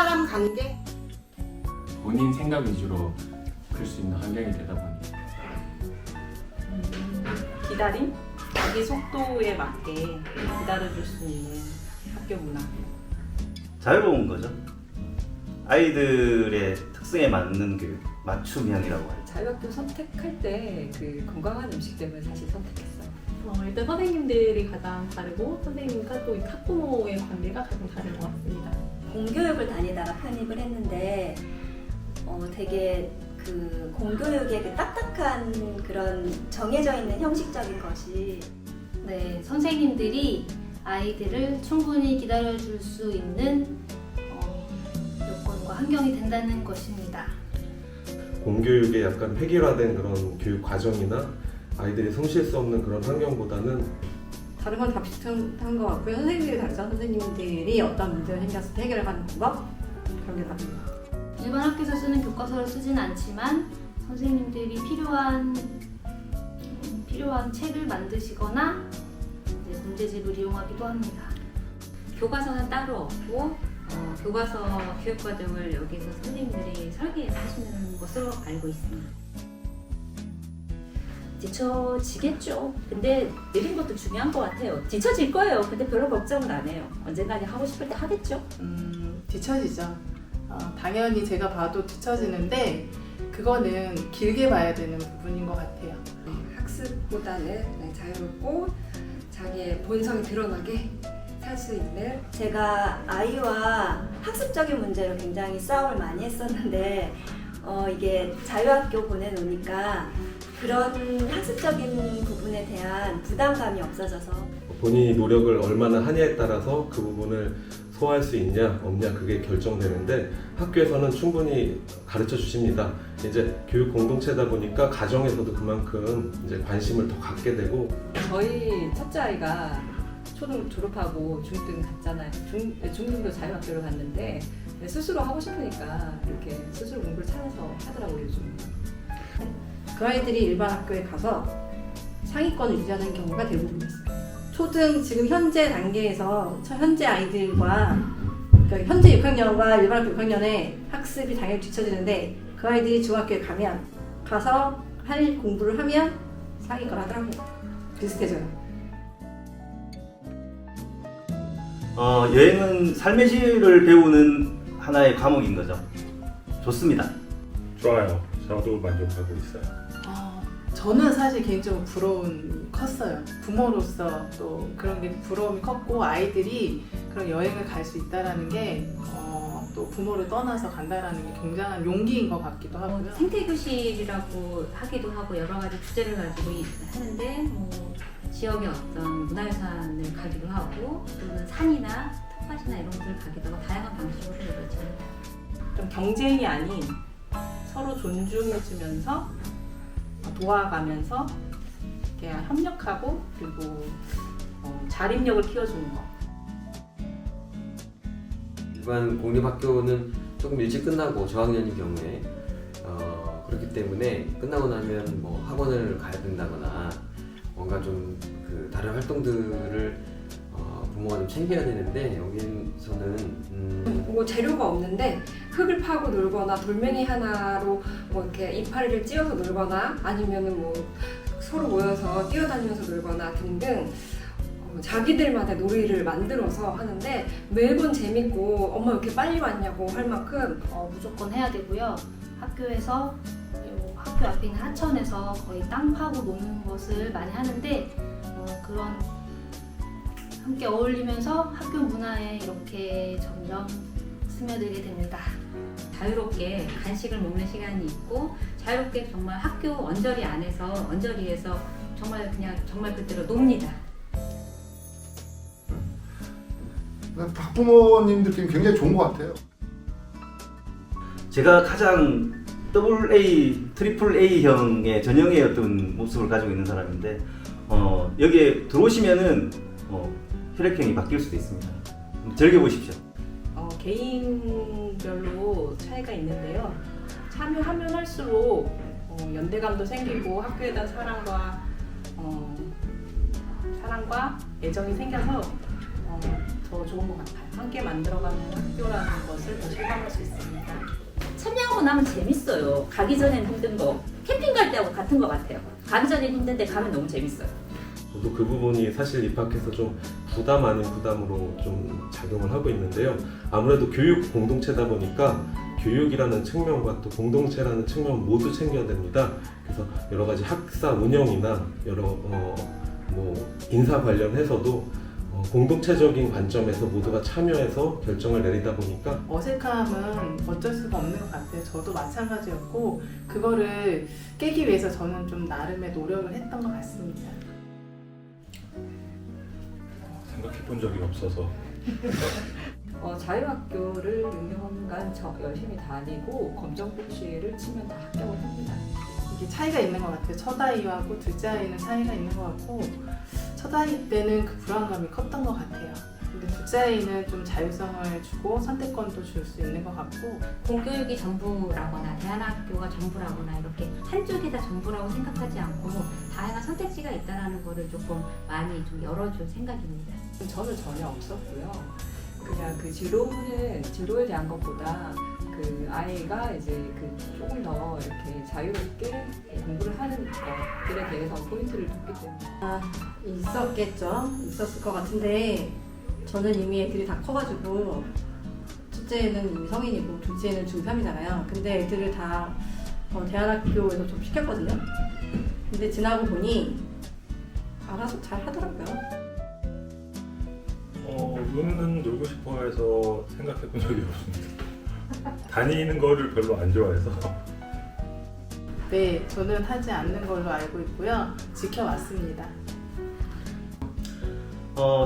사람 관계? 본인 생각 위주로 클 수 있는 환경이 되다 보니 기다림? 자기 속도에 맞게 기다려줄 수 있는 학교 문화. 자유로운 거죠. 아이들의 특성에 맞는 교육, 맞춤형이라고 하죠. 자유학교 선택할 때 그 건강한 음식점을 사실 선택했어요. 일단 선생님들이 가장 다르고 선생님과 또 학부모의 관계가 가장 다른 것 같습니다. 공교육을 다니다가 편입을 했는데 되게 그 공교육의 그 딱딱한 그런 정해져 있는 형식적인 것이 네, 선생님들이 아이들을 충분히 기다려줄 수 있는 여건과 환경이 된다는 것입니다. 공교육의 약간 획일화된 그런 교육 과정이나 아이들이 성실 수 없는 그런 환경보다는 다른 건 다 비슷한 것 같고요. 선생님들이 다르죠. 선생님들이 어떤 문제가 생겼을 때 해결하는 방법 그런 게 다릅니다. 일반 학교에서 쓰는 교과서를 쓰진 않지만 선생님들이 필요한 책을 만드시거나 이제 문제집을 이용하기도 합니다. 교과서는 따로 없고 교과서 교육과정을 여기서 선생님들이 설계해서 하시는 것으로 알고 있습니다. 지쳐지겠죠. 근데 느린 것도 중요한 것 같아요. 지쳐질 거예요. 근데 별로 걱정은 안 해요. 언젠가 하고 싶을 때 하겠죠. 뒤처지죠. 당연히 제가 봐도 뒤처지는데 그거는 길게 봐야 되는 부분인 것 같아요. 학습보다는 자유롭고 자기의 본성이 드러나게 살 수 있는. 제가 아이와 학습적인 문제로 굉장히 싸움을 많이 했었는데 이게 자유학교 보내놓으니까 그런 학습적인 부분에 대한 부담감이 없어져서 본인이 노력을 얼마나 하냐에 따라서 그 부분을 소화할 수 있냐 없냐 그게 결정되는데 학교에서는 충분히 가르쳐 주십니다. 이제 교육 공동체다 보니까 가정에서도 그만큼 이제 관심을 더 갖게 되고. 저희 첫째 아이가 초등 졸업하고 중등 갔잖아요. 중등도 자유학교를 갔는데 스스로 하고 싶으니까 이렇게 스스로 공부를 찾아서 하더라고요, 요즘. 그 아이들이 일반 학교에 가서 상위권을 유지하는 경우가 대부분이었어요. 초등 지금 현재 단계에서 현재 아이들과 그러니까 현재 6학년과 일반 학교 6학년의 학습이 당연히 뒤처지는데 그 아이들이 중학교에 가서 할 공부를 하면 상위권 하더라고요. 비슷해져요. 여행은 삶의 질을 배우는 하나의 과목인 거죠. 좋습니다. 좋아요. 저도 만족하고 있어요. 저는 사실 개인적으로 부러움이 컸어요. 부모로서 또 그런 게 부러움이 컸고 아이들이 그런 여행을 갈 수 있다라는 게 또 부모를 떠나서 간다라는 게 굉장한 용기인 것 같기도 하고요. 생태교실이라고 하기도 하고 여러 가지 주제를 가지고 하는데 지역의 어떤 문화유산을 가기도 하고 또는 산이나 텃밭이나 이런 것들을 가기도 하고 다양한 방식으로 이루어집니다. 좀 경쟁이 아닌 서로 존중해주면서 도와가면서 이렇게 협력하고 그리고 자립력을 키워주는 것. 일반 공립학교는 조금 일찍 끝나고 저학년인 경우에 그렇기 때문에 끝나고 나면 뭐 학원을 가야 된다거나 뭔가 좀 그 다른 활동들을 부모가 좀 챙겨야 되는데 여기서는 뭐 재료가 없는데 흙을 파고 놀거나 돌멩이 하나로 뭐 이렇게 이파리를 찧어서 놀거나 아니면은 뭐 서로 모여서 뛰어다니면서 놀거나 등등 자기들만의 놀이를 만들어서 하는데 매번 재밌고 엄마 왜 이렇게 빨리 왔냐고 할 만큼 무조건 해야 되고요. 학교에서 학교 앞에 있는 하천에서 거의 땅 파고 노는 것을 많이 하는데 그런 함께 어울리면서 학교 문화에 이렇게 점점 스며들게 됩니다. 자유롭게 간식을 먹는 시간이 있고 자유롭게 정말 학교 언저리 안에서 언저리에서 정말 그대로 놉니다. 학부모님들끼리 굉장히 좋은 것 같아요. 제가 가장 AA, 트리플 A형의 전형의 어떤 모습을 가지고 있는 사람인데 여기에 들어오시면은 혈액형이 바뀔 수도 있습니다. 즐겨보십시오. 개인별로 차이가 있는데요. 참여하면 할수록 연대감도 생기고 학교에 대한 사랑과 애정이 생겨서 더 좋은 것 같아요. 함께 만들어가는 학교라는 것을 더 실감할 수 있습니다. 참여하고 나면 재밌어요. 가기 전엔 힘든 거 캠핑 갈 때하고 같은 것 같아요. 가기 전엔 힘든데 가면 너무 재밌어요. 저도 그 부분이 사실 입학해서 좀 부담 아닌 부담으로 좀 작용을 하고 있는데요. 아무래도 교육 공동체다 보니까 교육이라는 측면과 또 공동체라는 측면 모두 챙겨야 됩니다. 그래서 여러 가지 학사 운영이나 여러 뭐 인사 관련해서도 공동체적인 관점에서 모두가 참여해서 결정을 내리다 보니까 어색함은 어쩔 수가 없는 것 같아요. 저도 마찬가지였고 그거를 깨기 위해서 저는 좀 나름의 노력을 했던 것 같습니다. 생각해 본 적이 없어서 자유학교를 6년간 열심히 다니고 검정고시를 치면 다 합격을 합니다. 이게 차이가 있는 것 같아요. 첫 아이하고 둘째 아이는 차이가 있는 것 같고 첫 아이 때는 그 불안감이 컸던 것 같아요. 근데 둘째 아이는 좀 자율성을 주고 선택권도 줄 수 있는 것 같고 공교육이 전부라거나 대안학교가 전부라거나 이렇게 한쪽이 다 전부라고 생각하지 않고 다양한 선택지가 있다는 거를 조금 많이 좀 열어줄 생각입니다. 저는 전혀 없었고요. 그냥 그 진로에 대한 것보다 그 아이가 이제 그 조금 더 이렇게 자유롭게 공부를 하는 것들에 대해서 포인트를 뒀기 때문에 있었을 것 같은데 저는 이미 애들이 다 커가지고 첫째는 이미 성인이고 둘째는 중3이잖아요. 근데 애들을 다 대안학교에서 좀 시켰거든요. 근데 지나고 보니 알아서 잘 하더라고요. 노는 놀고 싶어 해서 생각해 본 적이 없습니다. 다니는 거를 별로 안 좋아해서. 네, 저는 하지 않는 걸로 알고 있고요. 지켜왔습니다.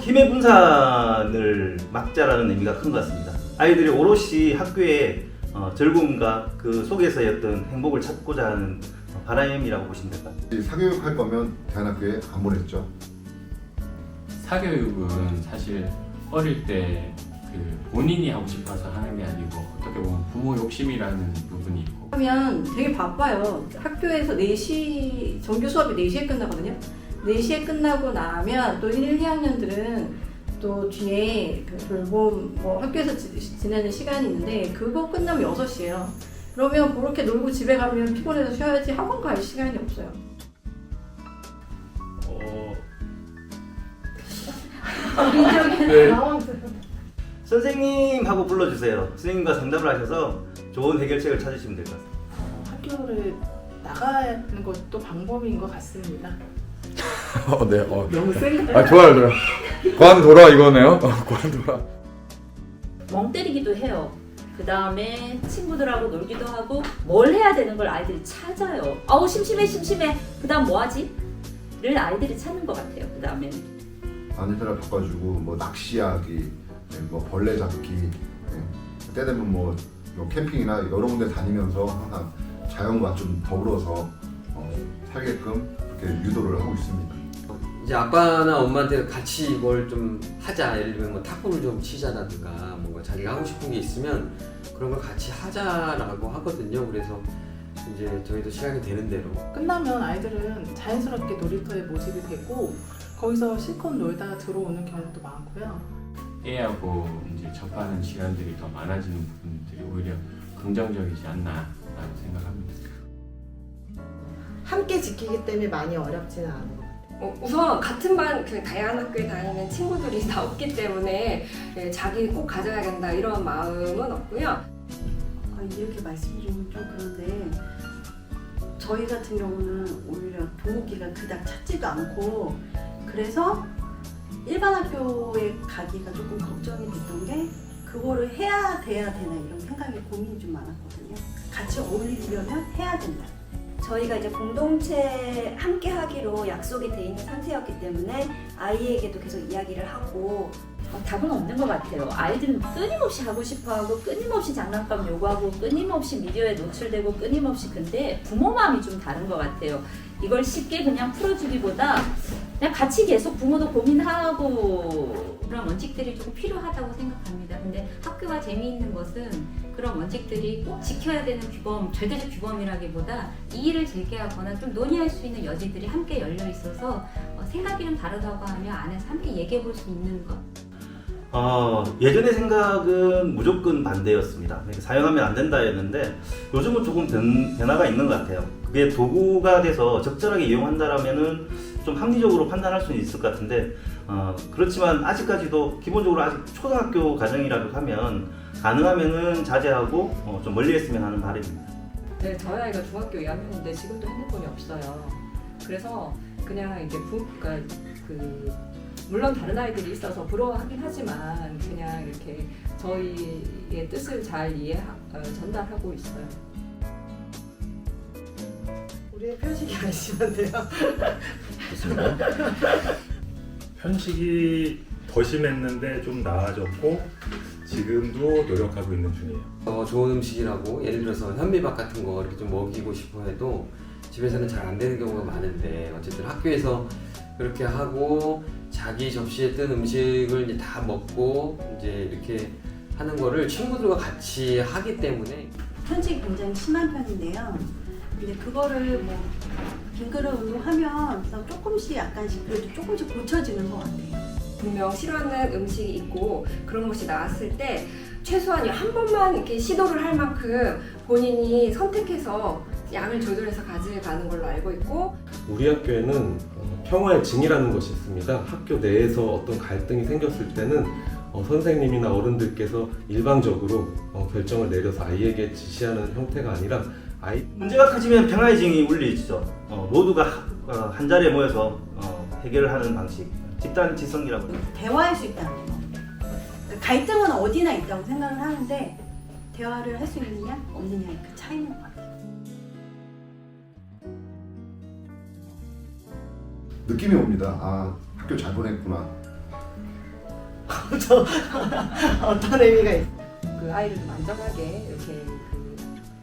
힘의 분산을 막자라는 의미가 큰 것 같습니다. 아이들이 오롯이 학교의 즐거움과 그 속에서의 어떤 행복을 찾고자 하는 바람이라고 보시면 될 것 같아요. 사교육 할 거면 대안학교에 안 보냈죠. 사교육은 사실 어릴 때 그 본인이 하고 싶어서 하는 게 아니고 어떻게 보면 부모 욕심이라는 부분이 있고 하면 되게 바빠요. 학교에서 4시, 정규 수업이 4시에 끝나거든요. 4시에 끝나고 나면 또 1, 2학년들은 또 뒤에 그 돌봄, 학교에서 지내는 시간이 있는데 그거 끝나면 6시예요. 그러면 그렇게 놀고 집에 가면 피곤해서 쉬어야지 학원 갈 시간이 없어요. 네. 선생님 하고 불러주세요. 선생님과 상담을 하셔서 좋은 해결책을 찾으시면 될 것 같습니다. 학교를 나가는 것도 방법인 것 같습니다. 네. 너무 센가요? 아 좋아요. 관돌아 이거네요. 관돌아. 멍 때리기도 해요. 그 다음에 친구들하고 놀기도 하고 뭘 해야 되는 걸 아이들이 찾아요. 아우 심심해. 그 다음 뭐 하지? 를 아이들이 찾는 것 같아요. 그 다음에 아니들을 바꿔주고 뭐 낚시하기, 뭐 벌레 잡기, 때 되면 뭐 캠핑이나 여러 군데 다니면서 항상 자연과 좀 더불어서 살게끔 그렇게 유도를 하고 있습니다. 이제 아빠나 엄마한테 같이 뭘 좀 하자. 예를 들면 뭐 탁구를 좀 치자라든가 뭔가 자기가 하고 싶은 게 있으면 그런 걸 같이 하자라고 하거든요. 그래서 이제 저희도 시간이 되는 대로 끝나면 아이들은 자연스럽게 놀이터에 모집이 되고 거기서 실컷 놀다가 들어오는 경우도 많고요. 애하고 이제 접하는 시간들이 더 많아지는 부분들이 오히려 긍정적이지 않나라고 생각합니다. 함께 지키기 때문에 많이 어렵지는 않은 것 같아요. 우선 같은 반, 그 다양한 학교에 다니는 친구들이 다 없기 때문에 자기 꼭 가져야 된다 이런 마음은 없고요. 이렇게 말씀드리면 좀 그런데 저희 같은 경우는 오히려 동호기가 그닥 찾지도 않고 그래서 일반 학교에 가기가 조금 걱정이 됐던 게 그거를 해야 되나 이런 생각에 고민이 좀 많았거든요. 같이 어울리려면 해야 된다. 저희가 이제 공동체 함께 하기로 약속이 돼 있는 상태였기 때문에 아이에게도 계속 이야기를 하고 답은 없는 것 같아요. 아이들은 끊임없이 하고 싶어하고 끊임없이 장난감 요구하고 끊임없이 미디어에 노출되고 끊임없이 근데 부모 마음이 좀 다른 것 같아요. 이걸 쉽게 그냥 풀어주기보다 그냥 같이 계속 부모도 고민하고 그런 원칙들이 조금 필요하다고 생각합니다. 근데 학교가 재미있는 것은 그런 원칙들이 꼭 지켜야 되는 규범, 절대적 규범이라기보다 이의를 제기하거나 좀 논의할 수 있는 여지들이 함께 열려 있어서 생각이 좀 다르다고 하면 안에서 함께 얘기해 볼 수 있는 것. 예전의 생각은 무조건 반대였습니다. 그러니까 사용하면 안 된다였는데 요즘은 조금 변화가 있는 것 같아요. 그게 도구가 돼서 적절하게 이용한다라면은 좀 합리적으로 판단할 수는 있을 것 같은데 그렇지만 아직까지도 기본적으로 아직 초등학교 과정이라고 하면 가능하면은 자제하고 좀 멀리했으면 하는 바람입니다. 네, 저희 아이가 중학교 2학년인데 지금도 핸드폰이 없어요. 그래서 그냥 이제 물론 다른 아이들이 있어서 부러워하긴 하지만 그냥 이렇게 저희의 뜻을 잘 전달하고 있어요. 우리의 편식이 안 심한데요. 좋습니다. 편식이 더 심했는데 좀 나아졌고 지금도 노력하고 있는 중이에요. 좋은 음식이라고 예를 들어서 현미밥 같은 거 이렇게 좀 먹이고 싶어 해도 집에서는 잘 안 되는 경우가 많은데 어쨌든 학교에서 그렇게 하고 자기 접시에 뜬 음식을 이제 다 먹고 이제 이렇게 하는 거를 친구들과 같이 하기 때문에 편식이 굉장히 심한 편인데요. 근데 그거를 뭐 긴 그릇 운동하면 조금씩 약간씩 그래도 조금씩 고쳐지는 것 같아요. 분명 싫어하는 음식이 있고 그런 것이 나왔을 때 최소한 한 번만 이렇게 시도를 할 만큼 본인이 선택해서 양을 조절해서 가져가는 걸로 알고 있고 우리 학교에는 평화의 징이라는 것이 있습니다. 학교 내에서 어떤 갈등이 생겼을 때는 선생님이나 어른들께서 일방적으로 결정을 내려서 아이에게 지시하는 형태가 아니라 문제가 커지면 평화의 징이 울리죠. 모두가 한 자리에 모여서 해결을 하는 방식, 집단 지성이라고 해요. 대화할 수 있다는 거. 그러니까 갈등은 어디나 있다고 생각을 하는데 대화를 할 수 있느냐 없느냐의 그 차이인 것 같아요. 느낌이 옵니다. 아, 학교 잘 보냈구나. 어떤 의미가 있어요? 그 아이를 안전하게 이렇게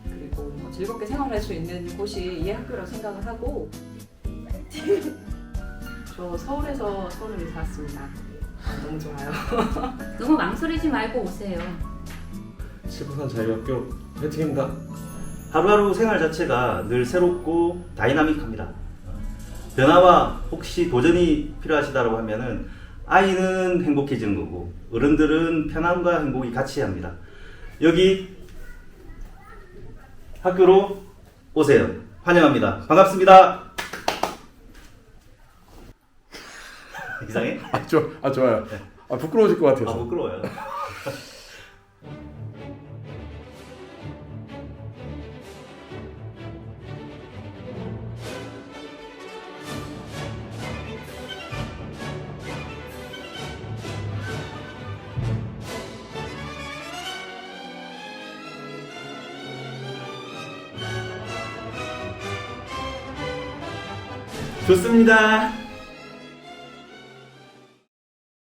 그리고 뭐 즐겁게 생활할 수 있는 곳이 이 학교라고 생각을 하고 저 서울에서 서울을 이사 왔습니다. 너무 좋아요. 너무 망설이지 말고 오세요. 7부산 자유학교 화이팅입니다. 하루하루 생활 자체가 늘 새롭고 다이나믹합니다. 변화와 혹시 도전이 필요하시다고 하면은 아이는 행복해지는 거고 어른들은 편안과 행복이 같이 합니다. 여기 학교로 오세요. 환영합니다. 반갑습니다. 이상해? 좋아요. 네. 부끄러워질 것 같아서. 부끄러워요. 좋습니다.